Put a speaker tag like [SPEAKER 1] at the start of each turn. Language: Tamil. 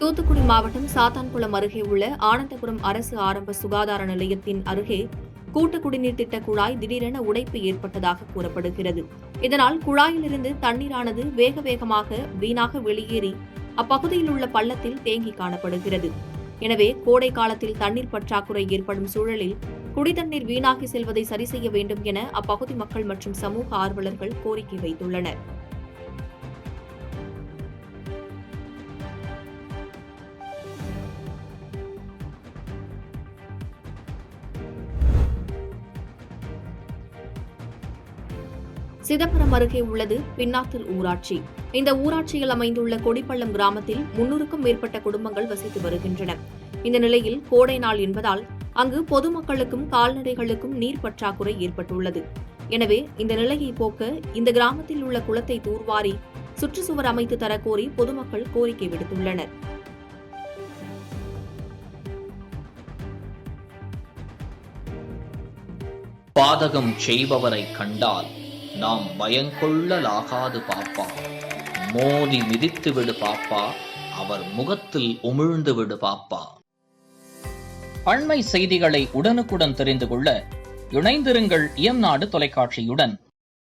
[SPEAKER 1] தூத்துக்குடி மாவட்டம் சாத்தான்குளம் அருகே உள்ள ஆனந்தபுரம் அரசு ஆரம்ப சுகாதார நிலையத்தின் அருகே கூட்டு குடிநீர் திட்ட குழாய் திடீரென உடைப்பு ஏற்பட்டதாக கூறப்படுகிறது. இதனால் குழாயிலிருந்து தண்ணீரானது வேக வேகமாக வீணாக வெளியேறி அப்பகுதியில் உள்ள பள்ளத்தில் தேங்கி காணப்படுகிறது. எனவே கோடை காலத்தில் தண்ணீர் பற்றாக்குறை ஏற்படும் சூழலில் குடிதண்ணீர் வீணாகி செல்வதை சரி செய்ய வேண்டும் என அப்பகுதி மக்கள் மற்றும் சமூக ஆர்வலர்கள் கோரிக்கை வைத்துள்ளனர். சிதம்பரம் அருகே உள்ளது பின்னாத்தூர் ஊராட்சி. இந்த ஊராட்சியில் அமைந்துள்ள கொடிப்பள்ளம் கிராமத்தில் 300க்கும் மேற்பட்ட குடும்பங்கள் வசித்து வருகின்றன. இந்த நிலையில் கோடை நாள் என்பதால் அங்கு பொதுமக்களுக்கும் கால்நடைகளுக்கும் நீர் பற்றாக்குறை ஏற்பட்டுள்ளது. எனவே இந்த நிலையை போக்க இந்த கிராமத்தில் உள்ள குளத்தை தூர்வாரி சுற்றுச்சுவர் அமைத்து தரக்கோரி பொதுமக்கள் கோரிக்கை விடுத்துள்ளனர்.
[SPEAKER 2] பாதகம் செய்பவரை கண்டால் நாம் பயங்கொள்ளலாகாது பாப்பா, மோதி மிதித்து விடு பாப்பா, அவர் முகத்தில் உமிழ்ந்து விடு பாப்பா. அண்மை செய்திகளை உடனுக்குடன் தெரிந்து கொள்ள இணைந்திருங்கள் இயம்நாடு தொலைக்காட்சியுடன்.